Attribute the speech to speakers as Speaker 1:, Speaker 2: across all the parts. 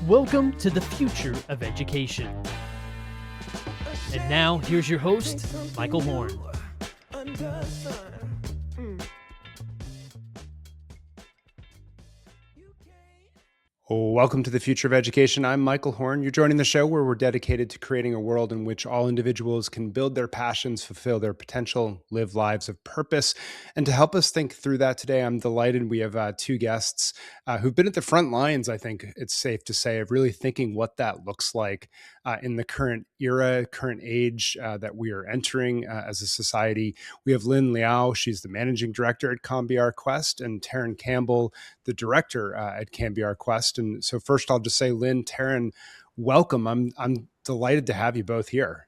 Speaker 1: Welcome to the future of education. And now, here's your host, Michael Horn.
Speaker 2: Welcome to the Future of Education. I'm Michael Horn. You're joining the show where we're dedicated to creating a world in which all individuals can build their passions, fulfill their potential, live lives of purpose. And to help us think through that today, I'm delighted we have two guests who've been at the front lines, I think it's safe to say, of really thinking what that looks like in the current era, current age that we are entering as a society. We have Lynn Liao. She's the managing director at Cambiar Quest, and Taryn Campbell, the director at Cambiar Quest. And so first I'll just say, Lynn, Taryn, welcome. I'm delighted to have you both here.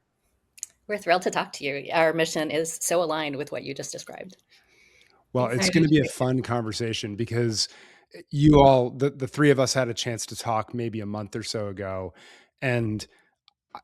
Speaker 3: We're thrilled to talk to you. Our mission is so aligned with what you just described.
Speaker 2: Well, it's going to be a fun conversation because you all, the three of us had a chance to talk maybe a month or so ago. And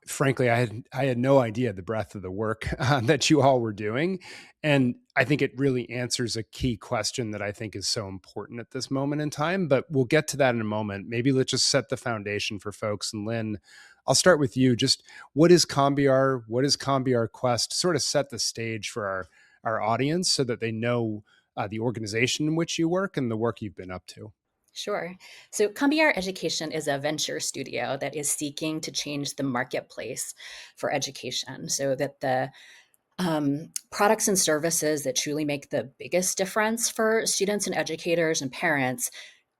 Speaker 2: frankly, I had no idea the breadth of the work that you all were doing. And I think it really answers a key question that I think is so important at this moment in time, but we'll get to that in a moment. Maybe let's just set the foundation for folks. And Lynn, I'll start with you. Just what is Cambiar? What is Cambiar Quest? Sort of set the stage for our audience so that they know the organization in which you work and the work you've been up to.
Speaker 3: Sure. So Cambiar Education is a venture studio that is seeking to change the marketplace for education so that the products and services that truly make the biggest difference for students and educators and parents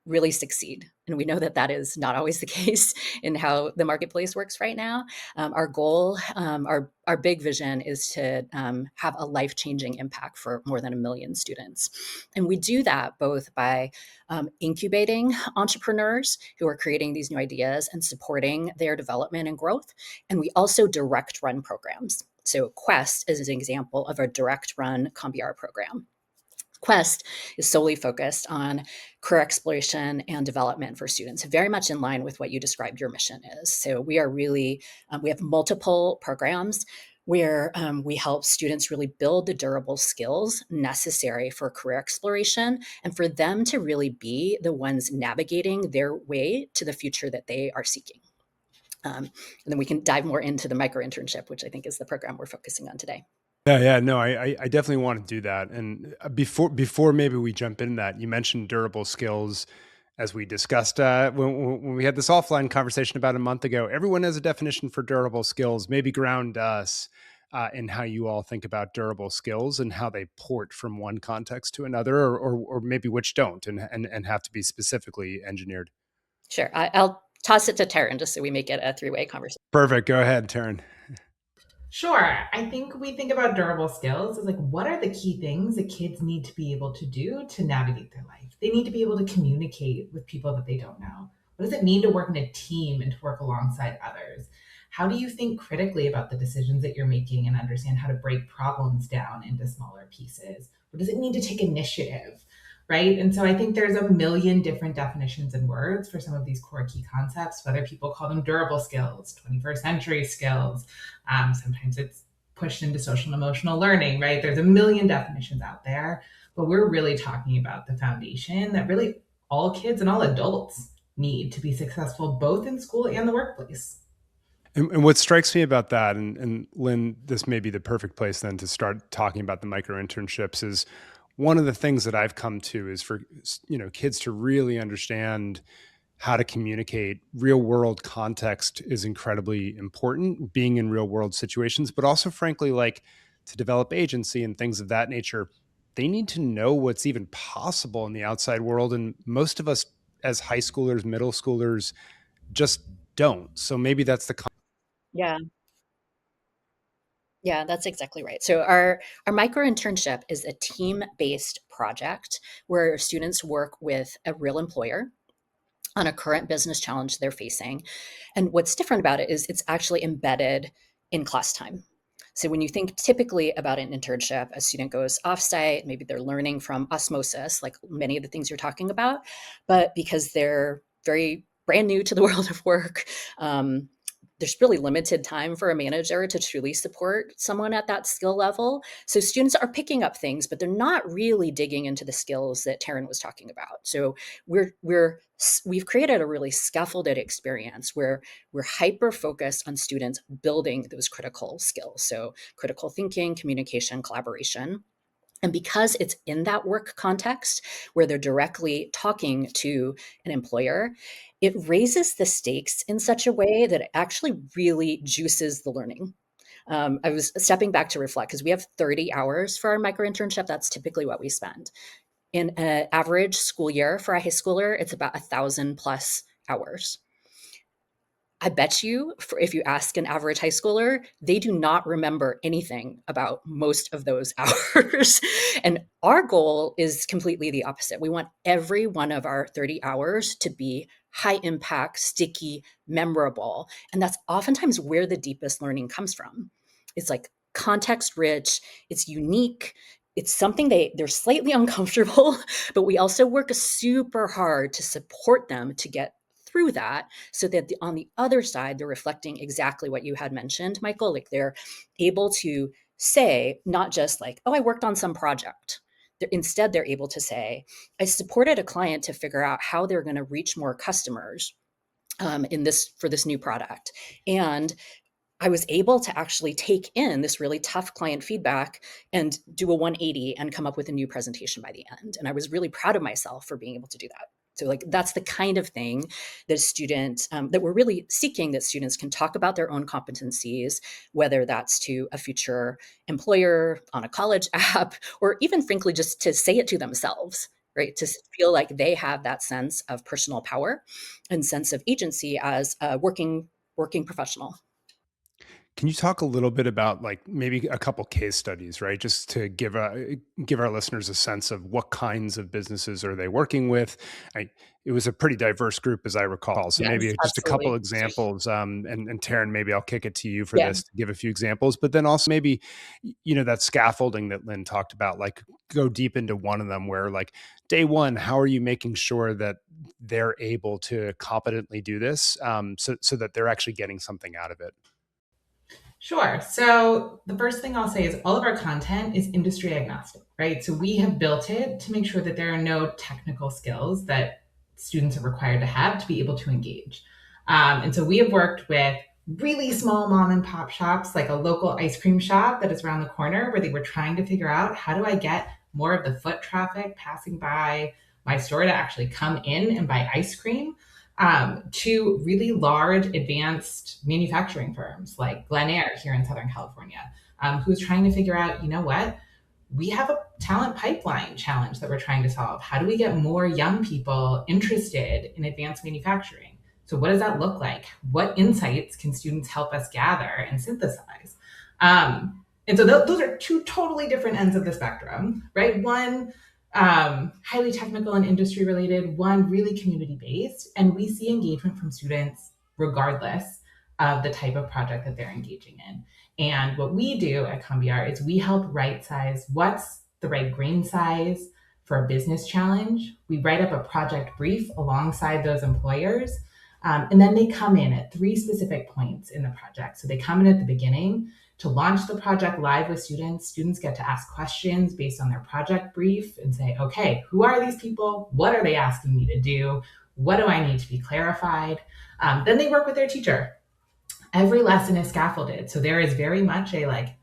Speaker 3: really succeed. And we know that that is not always the case in how the marketplace works right now. Our goal, our big vision is to have a life-changing impact for more than 1 million students. And we do that both by incubating entrepreneurs who are creating these new ideas and supporting their development and growth. And we also direct run programs. So Quest is an example of a direct run Cambiar program. Quest is solely focused on career exploration and development for students, very much in line with what you described your mission is. So we are really, we have multiple programs where we help students really build the durable skills necessary for career exploration and for them to really be the ones navigating their way to the future that they are seeking. And then we can dive more into the micro internship, which I think is the program we're focusing on today.
Speaker 2: Yeah, no, I definitely want to do that. And before maybe we jump into that, you mentioned durable skills, as we discussed when we had this offline conversation about a month ago. Everyone has a definition for durable skills. Maybe ground us in how you all think about durable skills and how they port from one context to another, or maybe which don't and have to be specifically engineered.
Speaker 3: Sure, I'll toss it to Taryn just so we make it a three-way conversation.
Speaker 2: Perfect. Go ahead, Taryn.
Speaker 4: Sure. I think we think about durable skills as like, what are the key things that kids need to be able to do to navigate their life? They need to be able to communicate with people that they don't know. What does it mean to work in a team and to work alongside others? How do you think critically about the decisions that you're making and understand how to break problems down into smaller pieces? What does it mean to take initiative? Right. And so I think there's a million different definitions and words for some of these core key concepts, whether people call them durable skills, 21st century skills. Sometimes it's pushed into social and emotional learning, right? There's a million definitions out there, but we're really talking about the foundation that really all kids and all adults need to be successful, both in school and the workplace.
Speaker 2: And what strikes me about that, and Lynn, this may be the perfect place then to start talking about the micro internships, is one of the things that I've come to is for kids to really understand how to communicate. Real world context is incredibly important, being in real world situations, but also frankly, like to develop agency and things of that nature. They need to know what's even possible in the outside world. And most of us as high schoolers, middle schoolers just don't. So maybe that's the
Speaker 3: Yeah, that's exactly right. So our micro internship is a team-based project where students work with a real employer on a current business challenge they're facing. And what's different about it is it's actually embedded in class time. So when you think typically about an internship, a student goes offsite, maybe they're learning from osmosis, like many of the things you're talking about, but because they're very brand new to the world of work, there's really limited time for a manager to truly support someone at that skill level. So students are picking up things, but they're not really digging into the skills that Taryn was talking about. So we've created a really scaffolded experience where we're hyper focused on students building those critical skills. So critical thinking, communication, collaboration. And because it's in that work context where they're directly talking to an employer, it raises the stakes in such a way that it actually really juices the learning. I was stepping back to reflect because we have 30 hours for our micro internship. That's typically what we spend. In an average school year for a high schooler, it's about 1,000 plus hours. I bet you, if you ask an average high schooler, they do not remember anything about most of those hours. And our goal is completely the opposite. We want every one of our 30 hours to be high impact, sticky, memorable. And that's oftentimes where the deepest learning comes from. It's like context rich, it's unique. It's something they're slightly uncomfortable, but we also work super hard to support them to get through that so that on the other side, they're reflecting exactly what you had mentioned, Michael, like they're able to say, not just like, oh, I worked on some project. Instead, they're able to say, I supported a client to figure out how they're going to reach more customers for this new product. And I was able to actually take in this really tough client feedback and do a 180 and come up with a new presentation by the end. And I was really proud of myself for being able to do that. So like that's the kind of thing that students that we're really seeking, that students can talk about their own competencies, whether that's to a future employer on a college app, or even frankly, just to say it to themselves, right? To feel like they have that sense of personal power and sense of agency as a working professional.
Speaker 2: Can you talk a little bit about like maybe a couple case studies, right? Just to give our listeners a sense of what kinds of businesses are they working with. It was a pretty diverse group, as I recall. So
Speaker 3: Yes,
Speaker 2: maybe just a couple
Speaker 3: absolutely.
Speaker 2: examples. And Taryn, maybe I'll kick it to you for
Speaker 3: Yeah.
Speaker 2: this to give a few examples. But then also maybe, that scaffolding that Lynn talked about, like go deep into one of them where like day one, how are you making sure that they're able to competently do this so that they're actually getting something out of it?
Speaker 4: Sure. So the first thing I'll say is all of our content is industry agnostic, right? So we have built it to make sure that there are no technical skills that students are required to have to be able to engage. And so we have worked with really small mom and pop shops, like a local ice cream shop that is around the corner, where they were trying to figure out, how do I get more of the foot traffic passing by my store to actually come in and buy ice cream? To really large advanced manufacturing firms like Glenair here in Southern California, who's trying to figure out, what? We have a talent pipeline challenge that we're trying to solve. How do we get more young people interested in advanced manufacturing? So what does that look like? What insights can students help us gather and synthesize? And so those are two totally different ends of the spectrum, right? One, highly technical and industry related, one really community based. And we see engagement from students regardless of the type of project that they're engaging in. And what we do at Combiar is we help right size what's the right grain size for a business challenge. We write up a project brief alongside those employers. And then they come in at 3 specific points in the project. So they come in at the beginning to launch the project live with students. Students get to ask questions based on their project brief and say, okay, who are these people? What are they asking me to do? What do I need to be clarified? Then they work with their teacher. Every lesson is scaffolded. So there is very much a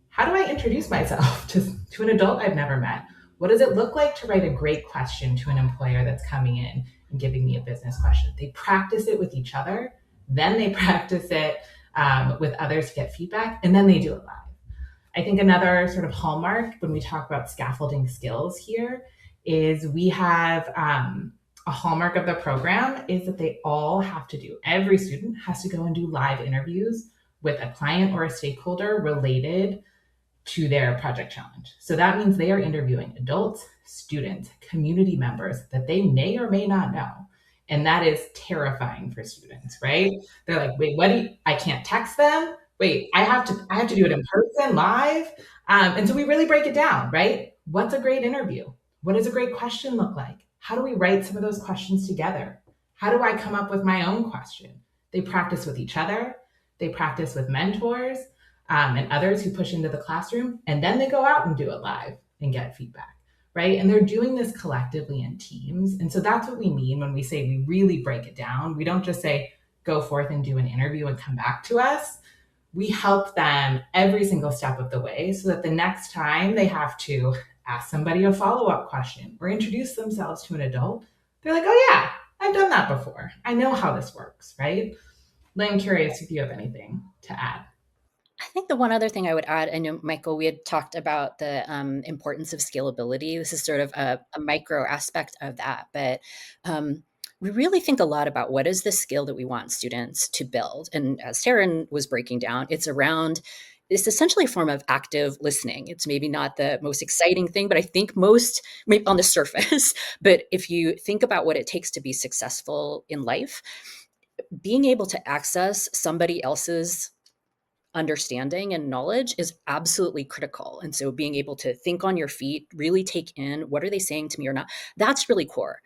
Speaker 4: how do I introduce myself to an adult I've never met? What does it look like to write a great question to an employer that's coming in and giving me a business question? They practice it with each other. Then they practice it with others to get feedback, and then they do it live. I think another sort of hallmark when we talk about scaffolding skills here is we have a hallmark of the program is that they all have to do, every student has to go and do live interviews with a client or a stakeholder related to their project challenge. So that means they are interviewing adults, students, community members that they may or may not know. And that is terrifying for students, right? They're like, wait, I can't text them. Wait, I have to do it in person, live. And so we really break it down, right? What's a great interview? What does a great question look like? How do we write some of those questions together? How do I come up with my own question? They practice with each other. they practice with mentors and others who push into the classroom, and then they go out and do it live and get feedback, right? And they're doing this collectively in teams. And so that's what we mean when we say we really break it down. We don't just say, go forth and do an interview and come back to us. We help them every single step of the way so that the next time they have to ask somebody a follow-up question or introduce themselves to an adult, they're like, oh yeah, I've done that before. I know how this works, right? Lynn, curious if you have anything to add.
Speaker 3: I think the one other thing I would add, I know, Michael, we had talked about the importance of scalability. This is sort of a micro aspect of that, but we really think a lot about what is the skill that we want students to build. And as Taryn was breaking down, it's essentially a form of active listening. It's maybe not the most exciting thing, but I think most, maybe on the surface, but if you think about what it takes to be successful in life, being able to access somebody else's understanding and knowledge is absolutely critical. And so being able to think on your feet, really take in what are they saying to me or not, that's really core.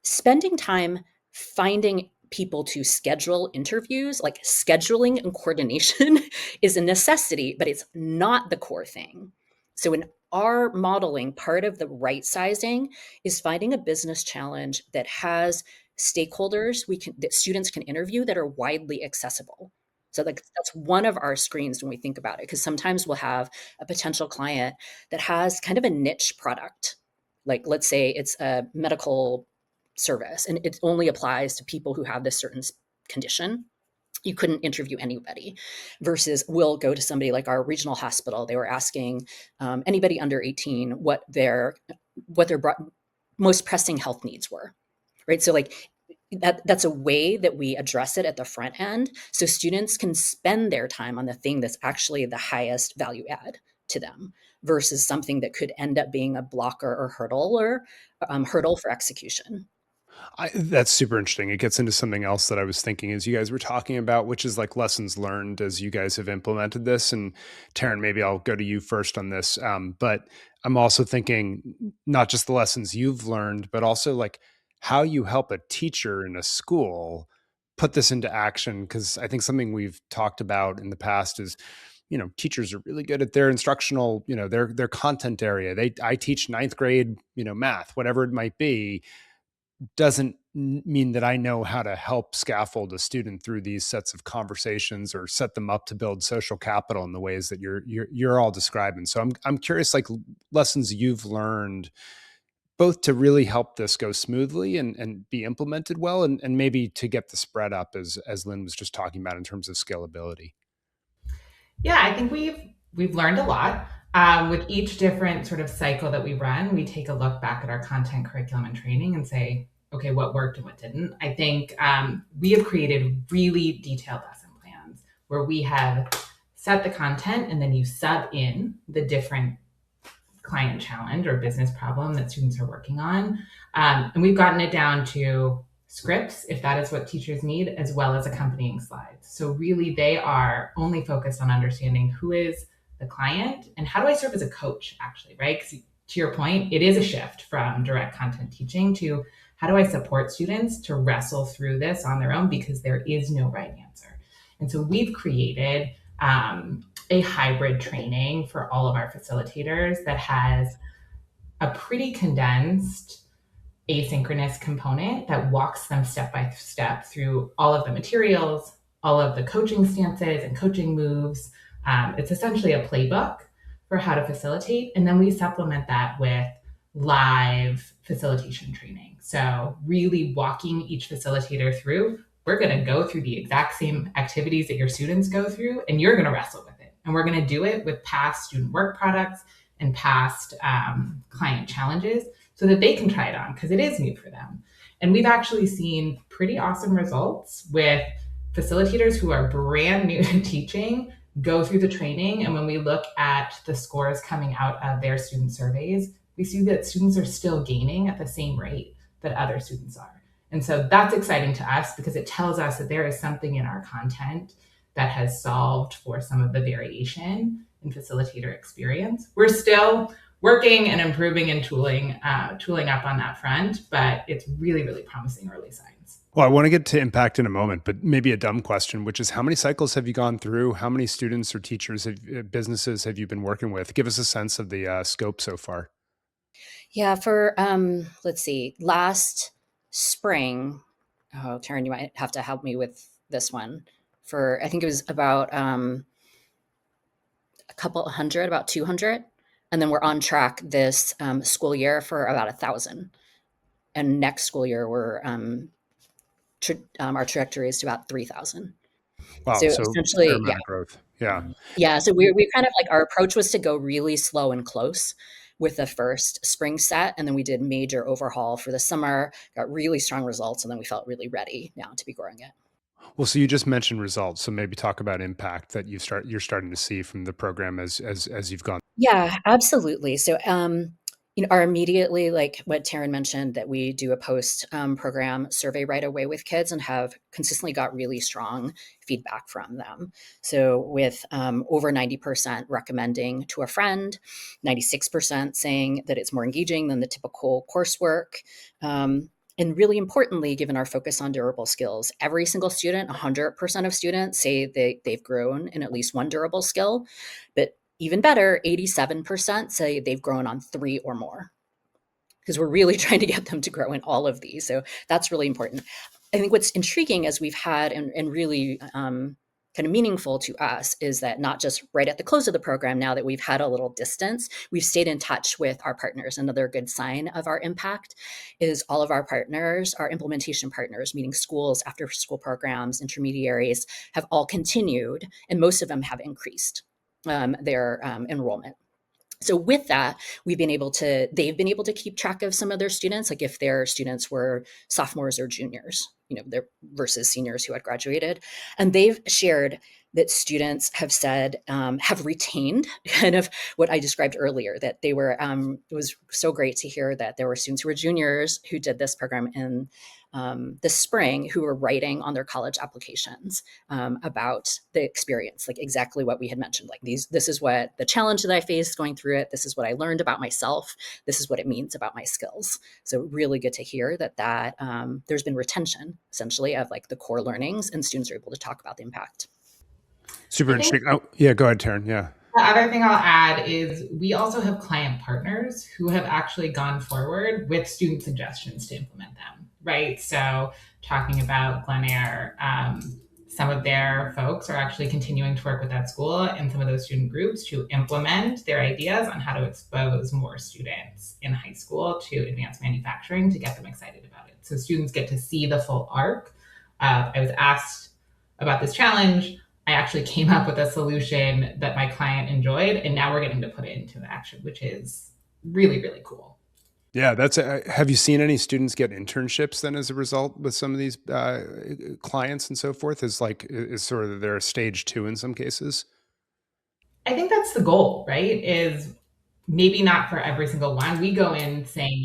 Speaker 3: Spending time finding people to schedule interviews, like scheduling and coordination is a necessity, but it's not the core thing. So in our modeling, part of the right sizing is finding a business challenge that has stakeholders that students can interview that are widely accessible. So that's one of our screens when we think about it, because sometimes we'll have a potential client that has kind of a niche product. Like let's say it's a medical service and it only applies to people who have this certain condition. You couldn't interview anybody, versus we'll go to somebody like our regional hospital. They were asking anybody under 18 what their most pressing health needs were, right? So like that's a way that we address it at the front end, so students can spend their time on the thing that's actually the highest value add to them, versus something that could end up being a blocker or hurdle for execution.
Speaker 2: That's super interesting. It gets into something else that I was thinking as you guys were talking about, which is like lessons learned as you guys have implemented this. And Taryn, maybe I'll go to you first on this. But I'm also thinking not just the lessons you've learned, but also like how you help a teacher in a school put this into action. Because I think something we've talked about in the past is, teachers are really good at their instructional, their content area. I teach ninth grade, math, whatever it might be, doesn't mean that I know how to help scaffold a student through these sets of conversations or set them up to build social capital in the ways that you're all describing. So I'm curious, like lessons you've learned both to really help this go smoothly and be implemented well, and maybe to get the spread up as Lynn was just talking about in terms of scalability.
Speaker 4: Yeah, I think we've learned a lot. With each different sort of cycle that we run, we take a look back at our content, curriculum, and training and say, okay, what worked and what didn't. I think we have created really detailed lesson plans where we have set the content and then you sub in the different client challenge or business problem that students are working on. And we've gotten it down to scripts, if that is what teachers need, as well as accompanying slides. So really they are only focused on understanding who is the client and how do I serve as a coach, actually, right? Because to your point, it is a shift from direct content teaching to how do I support students to wrestle through this on their own, because there is no right answer. And so we've created a hybrid training for all of our facilitators that has a pretty condensed asynchronous component that walks them step by step through all of the materials, all of the coaching stances and coaching moves. It's essentially a playbook for how to facilitate. And then we supplement that with live facilitation training. So really walking each facilitator through, we're going to go through the exact same activities that your students go through, and you're going to wrestle with it. And we're going to do it with past student work products and past client challenges so that they can try it on, because it is new for them. And we've actually seen pretty awesome results with facilitators who are brand new to teaching go through the training. And when we look at the scores coming out of their student surveys, we see that students are still gaining at the same rate that other students are. And so that's exciting to us because it tells us that there is something in our content that has solved for some of the variation in facilitator experience. We're still working and improving and tooling up on that front, but it's really, really promising early signs.
Speaker 2: Well, I want to get to impact in a moment, but maybe a dumb question, which is how many cycles have you gone through? How many students or teachers, businesses have you been working with? Give us a sense of the scope so far.
Speaker 3: Yeah, for let's see, last spring. Oh, Taryn, you might have to help me with this one. For I think it was about a couple hundred, about 200, and then we're on track this school year for about 1,000. And next school year, our trajectory is to about 3,000.
Speaker 2: Wow,
Speaker 3: So
Speaker 2: so fair
Speaker 3: essentially, yeah,
Speaker 2: amount of growth. Yeah.
Speaker 3: yeah. So we kind of like our approach was to go really slow and close with the first spring set, and then we did major overhaul for the summer. Got really strong results, and then we felt really ready now to be growing it.
Speaker 2: Well, so you just mentioned results, so maybe talk about impact that you're starting to see from the program as you've gone.
Speaker 3: Yeah, absolutely. So, our immediately, like what Taryn mentioned, that we do a post program survey right away with kids and have consistently got really strong feedback from them. So, with over 90% recommending to a friend, 96% saying that it's more engaging than the typical coursework. And really importantly, given our focus on durable skills, every single student, 100% of students say they've grown in at least one durable skill. But even better, 87% say they've grown on 3 or more, because we're really trying to get them to grow in all of these. So that's really important. I think what's intriguing as we've had and really kind of meaningful to us is that not just right at the close of the program, now that we've had a little distance, we've stayed in touch with our partners. Another good sign of our impact is all of our partners, our implementation partners, meaning schools, after school programs, intermediaries, have all continued, and most of them have increased their enrollment. So with that, they've been able to keep track of some of their students, like if their students were sophomores or juniors, versus seniors who had graduated. And they've shared that students have said, have retained kind of what I described earlier, that they were, it was so great to hear that there were students who were juniors who did this program in this spring, who were writing on their college applications about the experience, like exactly what we had mentioned. Like this is what the challenge that I faced going through it. This is what I learned about myself. This is what it means about my skills. So really good to hear that there's been retention essentially of like the core learnings, and students are able to talk about the impact.
Speaker 2: Super interesting. Oh, yeah, go ahead, Taryn. Yeah.
Speaker 4: The other thing I'll add is we also have client partners who have actually gone forward with student suggestions to implement them, right? So talking about Glenair, some of their folks are actually continuing to work with that school and some of those student groups to implement their ideas on how to expose more students in high school to advanced manufacturing to get them excited about it. So students get to see the full arc. I was asked about this challenge. I actually came up with a solution that my client enjoyed, and now we're getting to put it into action, which is really, really cool.
Speaker 2: Yeah, have you seen any students get internships then as a result with some of these clients and so forth? Is sort of their stage 2 in some cases?
Speaker 4: I think that's the goal, right? Is maybe not for every single one. We go in saying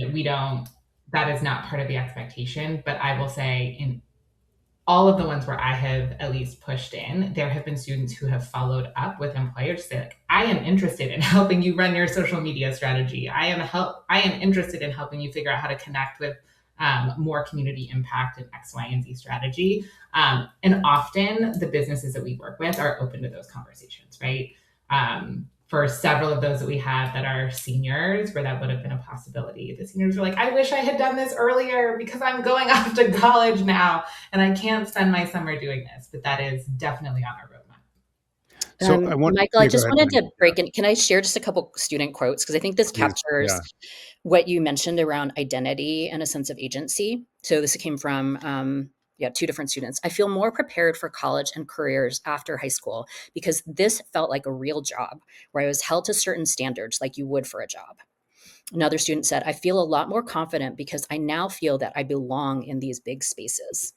Speaker 4: that is not part of the expectation, but I will say in all of the ones where I have at least pushed in, there have been students who have followed up with employers to say, like, I am interested in helping you run your social media strategy. I am interested in helping you figure out how to connect with more community impact and X, Y, and Z strategy. And often the businesses that we work with are open to those conversations, right? For several of those that we had that are seniors, where that would have been a possibility, the seniors were like, I wish I had done this earlier because I'm going off to college now and I can't spend my summer doing this. But that is definitely on our roadmap.
Speaker 2: So
Speaker 3: Michael, I just wanted to break in. Can I share just a couple student quotes? Because I think this captures what you mentioned around identity and a sense of agency. So this came from 2 different students. I feel more prepared for college and careers after high school because this felt like a real job where I was held to certain standards like you would for a job. Another student said, I feel a lot more confident because I now feel that I belong in these big spaces.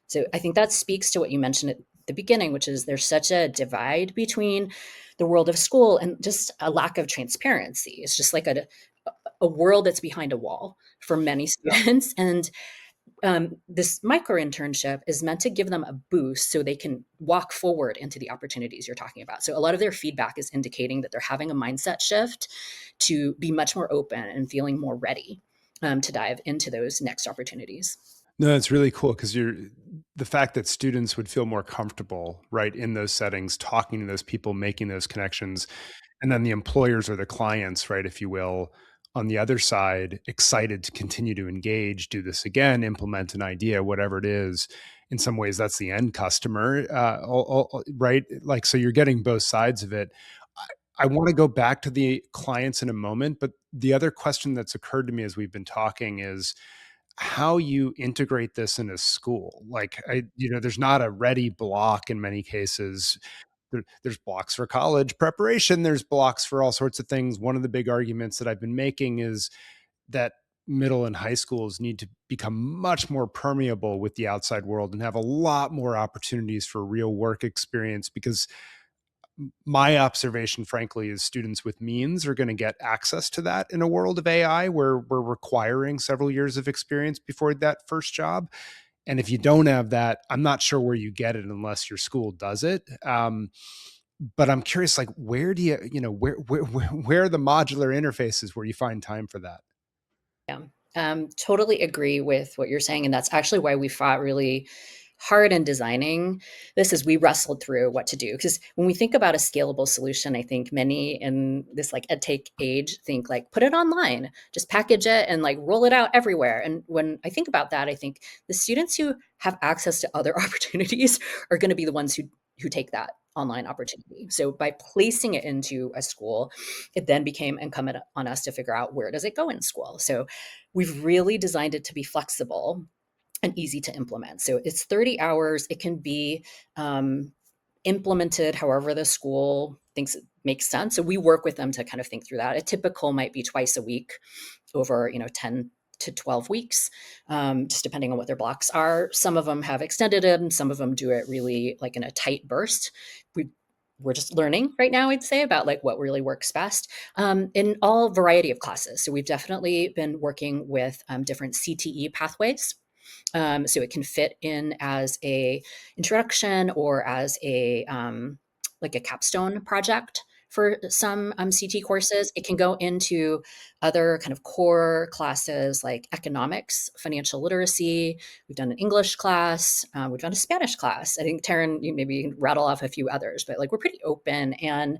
Speaker 3: So I think that speaks to what you mentioned at the beginning, which is there's such a divide between the world of school and just a lack of transparency. It's just like a world that's behind a wall for many students. And this micro internship is meant to give them a boost so they can walk forward into the opportunities you're talking about. So a lot of their feedback is indicating that they're having a mindset shift to be much more open and feeling more ready to dive into those next opportunities.
Speaker 2: No, it's really cool because the fact that students would feel more comfortable, right, in those settings, talking to those people, making those connections, and then the employers or the clients, right, if you will, on the other side, excited to continue to engage, do this again, implement an idea, whatever it is. In some ways, that's the end customer, right? Like, so you're getting both sides of it. I want to go back to the clients in a moment, but the other question that's occurred to me as we've been talking is how you integrate this in a school. Like, there's not a ready block in many cases. There's blocks for college preparation. There's blocks for all sorts of things. One of the big arguments that I've been making is that middle and high schools need to become much more permeable with the outside world and have a lot more opportunities for real work experience, because my observation, frankly, is students with means are going to get access to that in a world of AI where we're requiring several years of experience before that first job. And if you don't have that, I'm not sure where you get it unless your school does it. But I'm curious, like, where do where are the modular interfaces where you find time for that?
Speaker 3: Yeah. Totally agree with what you're saying. And that's actually why we fought really hard in designing this, is we wrestled through what to do. Because when we think about a scalable solution, I think many in this like edtech age think like, put it online, just package it and like roll it out everywhere. And when I think about that, I think the students who have access to other opportunities are going to be the ones who take that online opportunity. So by placing it into a school, it then became incumbent on us to figure out, where does it go in school? So we've really designed it to be flexible and easy to implement. So it's 30 hours. It can be implemented however the school thinks it makes sense. So we work with them to kind of think through that. A typical might be twice a week over 10 to 12 weeks, just depending on what their blocks are. Some of them have extended them. Some of them do it really like in a tight burst. We're just learning right now, I'd say, about like what really works best in all variety of classes. So we've definitely been working with different CTE pathways. So it can fit in as a introduction or as a like a capstone project for some CT courses. It can go into other kind of core classes like economics, financial literacy. We've done an English class. We've done a Spanish class. I think, Taryn, you maybe can rattle off a few others, but like we're pretty open. And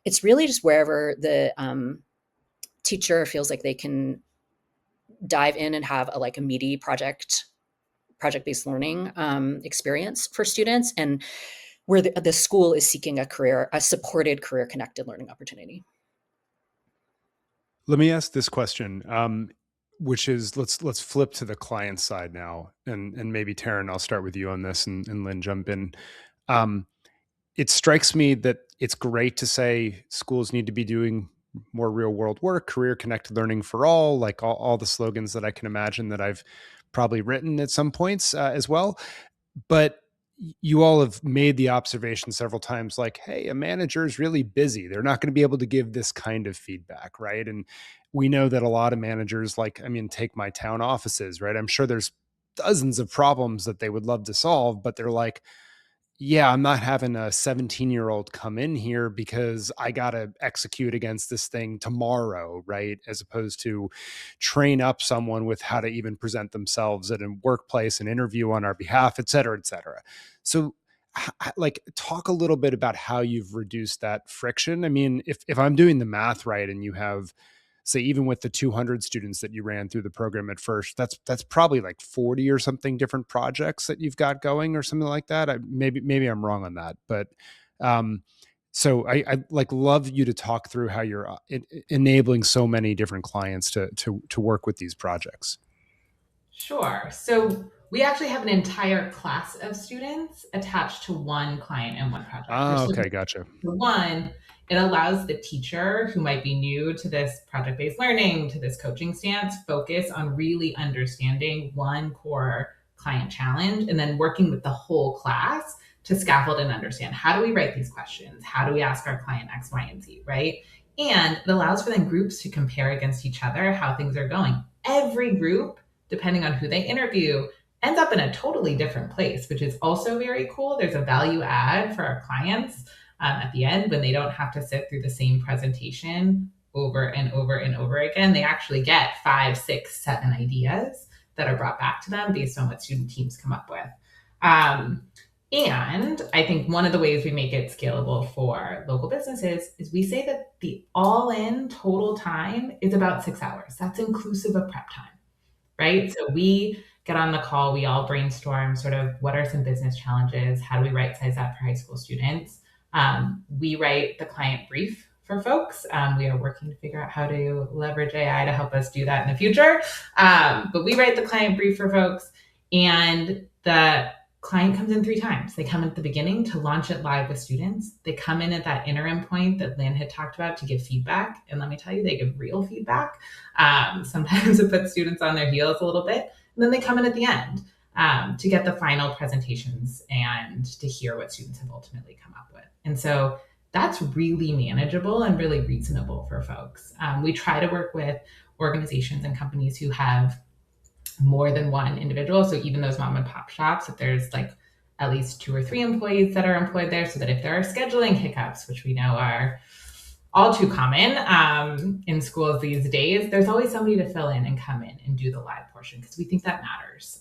Speaker 3: it's really just wherever the teacher feels like they can dive in and have a meaty project-based learning experience for students, and where the school is seeking a supported career connected learning opportunity.
Speaker 2: Let me ask this question, which is, let's flip to the client side now, and maybe Taryn, I'll start with you on this, and Lynn, jump in. It strikes me that it's great to say schools need to be doing more real world work, career connected learning for all, like all the slogans that I can imagine that I've probably written at some points as well. But you all have made the observation several times, like, hey, a manager is really busy. They're not going to be able to give this kind of feedback, right? And we know that a lot of managers, take my town offices, right? I'm sure there's dozens of problems that they would love to solve, but they're like, yeah, I'm not having a 17-year-old come in here because I got to execute against this thing tomorrow, right? As opposed to train up someone with how to even present themselves at a workplace, an interview on our behalf, et cetera, et cetera. So talk a little bit about how you've reduced that friction. I mean, if I'm doing the math right, and you have, say, even with the 200 students that you ran through the program at first, that's probably like 40 or something different projects that you've got going or something like that. Maybe I'm wrong on that, but so I love you to talk through how you're enabling so many different clients to work with these projects.
Speaker 4: Sure. So we actually have an entire class of students attached to one client and one project.
Speaker 2: Oh, okay, gotcha.
Speaker 4: For one, it allows the teacher who might be new to this project-based learning, to this coaching stance, focus on really understanding one core client challenge and then working with the whole class to scaffold and understand, how do we write these questions? How do we ask our client X, Y, and Z, right? And it allows for then groups to compare against each other how things are going. Every group, depending on who they interview, ends up in a totally different place, which is also very cool. There's a value add for our clients at the end when they don't have to sit through the same presentation over and over and over again. They actually get 5, 6, 7 ideas that are brought back to them based on what student teams come up with. And I think one of the ways we make it scalable for local businesses is we say that the all-in total time is about 6 hours. That's inclusive of prep time, right? So we get on the call, we all brainstorm sort of what are some business challenges, how do we right size that for high school students. We write the client brief for folks. We are working to figure out how to leverage AI to help us do that in the future. But we write the client brief for folks, and the client comes in 3 times. They come at the beginning to launch it live with students. They come in at that interim point that Lynn had talked about to give feedback. And let me tell you, they give real feedback. Sometimes it puts students on their heels a little bit. And then they come in at the end to get the final presentations and to hear what students have ultimately come up with. And so that's really manageable and really reasonable for folks. We try to work with organizations and companies who have more than one individual. So even those mom and pop shops, if there's like at least 2 or 3 employees that are employed there, so that if there are scheduling hiccups, which we know are all too common in schools these days, there's always somebody to fill in and come in and do the live portion because we think that matters.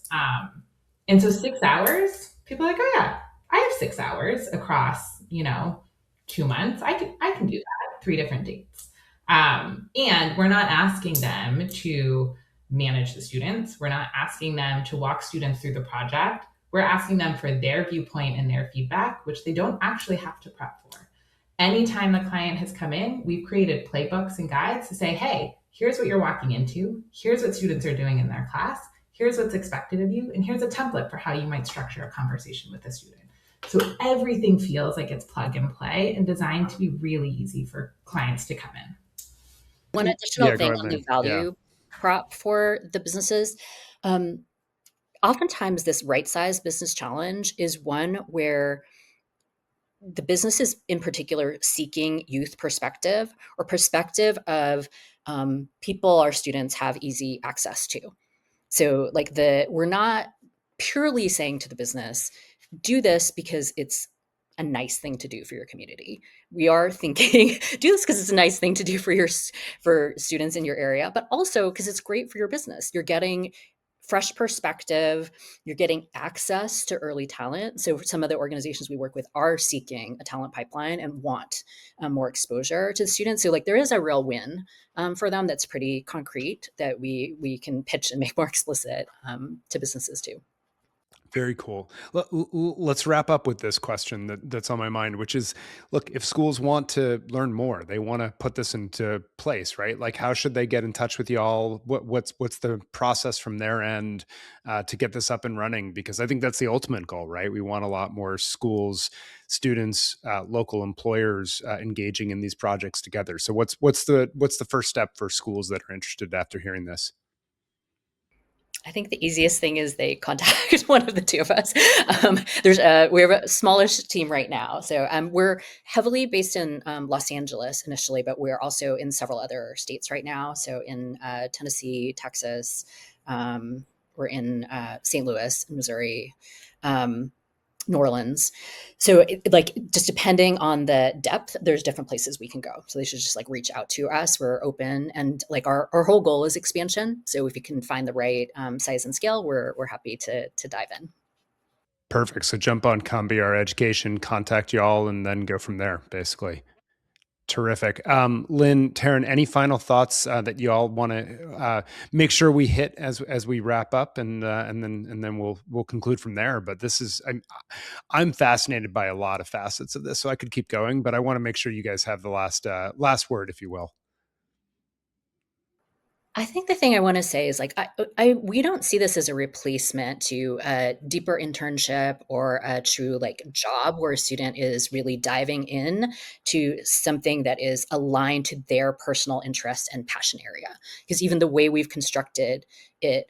Speaker 4: And so 6 hours, people are like, oh yeah, I have 6 hours across, 2 months. I can do that, 3 different dates. And we're not asking them to manage the students. We're not asking them to walk students through the project. We're asking them for their viewpoint and their feedback, which they don't actually have to prep for. Anytime the client has come in, we've created playbooks and guides to say, hey, here's what you're walking into. Here's what students are doing in their class. Here's what's expected of you. And here's a template for how you might structure a conversation with a student. So everything feels like it's plug and play and designed to be really easy for clients to come in.
Speaker 3: One additional thing on the value prop for the businesses. Oftentimes this right size business challenge is one where the business is in particular seeking youth perspective or perspective of people our students have easy access to. So we're not purely saying to the business, do this because it's a nice thing to do for your community. We are thinking, do this because it's a nice thing to do for students in your area, but also because it's great for your business. You're getting fresh perspective, you're getting access to early talent. So some of the organizations we work with are seeking a talent pipeline and want more exposure to the students. So there is a real win for them that's pretty concrete that we can pitch and make more explicit to businesses too.
Speaker 2: Very cool. Let's wrap up with this question that's on my mind, which is, look, if schools want to learn more, they want to put this into place, right? How should they get in touch with y'all? What's the process from their end to get this up and running? Because I think that's the ultimate goal, right? We want a lot more schools, students, local employers engaging in these projects together. So what's the first step for schools that are interested after hearing this?
Speaker 3: I think the easiest thing is they contact one of the 2 of us. We have a smallish team right now. So we're heavily based in Los Angeles initially, but we're also in several other states right now. So in Tennessee, Texas, we're in St. Louis, Missouri, New Orleans. So just depending on the depth, there's different places we can go. So they should just reach out to us. We're open, and our whole goal is expansion. So if you can find the right size and scale, we're happy to dive in.
Speaker 2: Perfect. So jump on Combiar Education, contact y'all, and then go from there, basically. Terrific. Lynn, Taryn, any final thoughts that you all want to make sure we hit as we wrap up, and then we'll conclude from there. But I'm fascinated by a lot of facets of this, so I could keep going, but I want to make sure you guys have the last word, if you will.
Speaker 3: I think the thing I want to say is we don't see this as a replacement to a deeper internship or a true job where a student is really diving in to something that is aligned to their personal interest and passion area. Because even the way we've constructed it,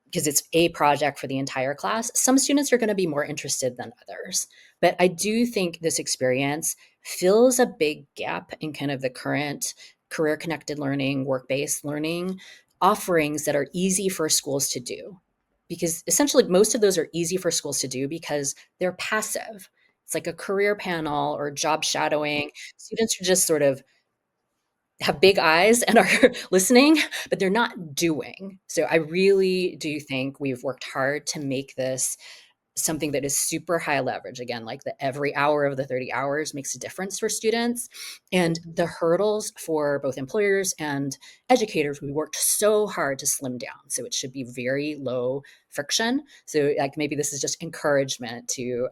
Speaker 3: because it's a project for the entire class, some students are going to be more interested than others. But I do think this experience fills a big gap in kind of the current career-connected learning, work-based learning offerings that are easy for schools to do. Because essentially most of those are easy for schools to do because they're passive. It's like a career panel or job shadowing. Students are just sort of have big eyes and are listening, but they're not doing. So I really do think we've worked hard to make this something that is super high leverage. Again, like the every hour of the 30 hours makes a difference for students. And the hurdles for both employers and educators, we worked so hard to slim down. So it should be very low friction. So like maybe this is just encouragement to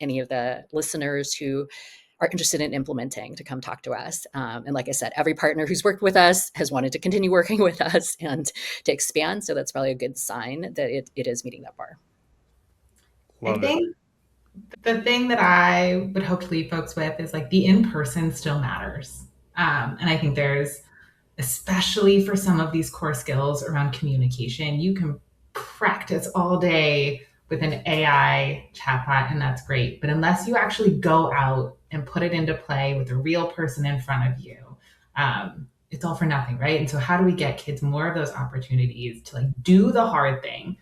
Speaker 3: any of the listeners who are interested in implementing to come talk to us. And like I said, every partner who's worked with us has wanted to continue working with us and to expand. So that's probably a good sign that it is meeting that bar.
Speaker 2: Love
Speaker 4: I
Speaker 2: it.
Speaker 4: think the thing that I would hope to leave folks with is like the in-person still matters. And I think there's, especially for some of these core skills around communication, you can practice all day with an AI chatbot, and that's great. But unless you actually go out and put it into play with a real person in front of you, it's all for nothing, right? And so how do we get kids more of those opportunities to like do the hard thing?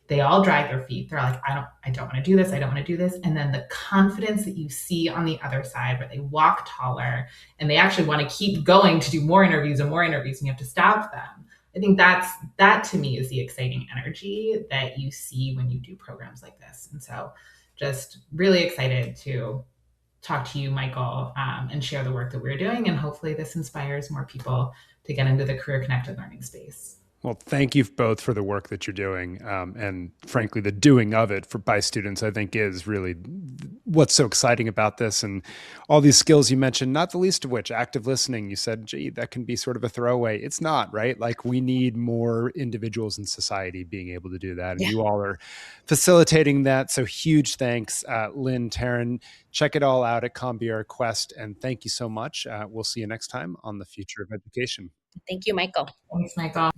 Speaker 4: They all drag their feet. They're like, I don't want to do this. I don't want to do this. And then the confidence that you see on the other side where they walk taller and they actually want to keep going to do more interviews and more interviews, and you have to stop them. I think that to me is the exciting energy that you see when you do programs like this. And so just really excited to talk to you, Michael, and share the work that we're doing. And hopefully this inspires more people to get into the career connected learning space.
Speaker 2: Well, thank you both for the work that you're doing. And frankly, the doing of it by students, I think, is really what's so exciting about this. And all these skills you mentioned, not the least of which, active listening. You said, gee, that can be sort of a throwaway. It's not, right? Like we need more individuals in society being able to do that. And you all are facilitating that. So huge thanks, Lynn, Taryn. Check it all out at CompBR Quest. And thank you so much. We'll see you next time on The Future of Education.
Speaker 3: Thank you, Michael.
Speaker 4: Thanks, Michael.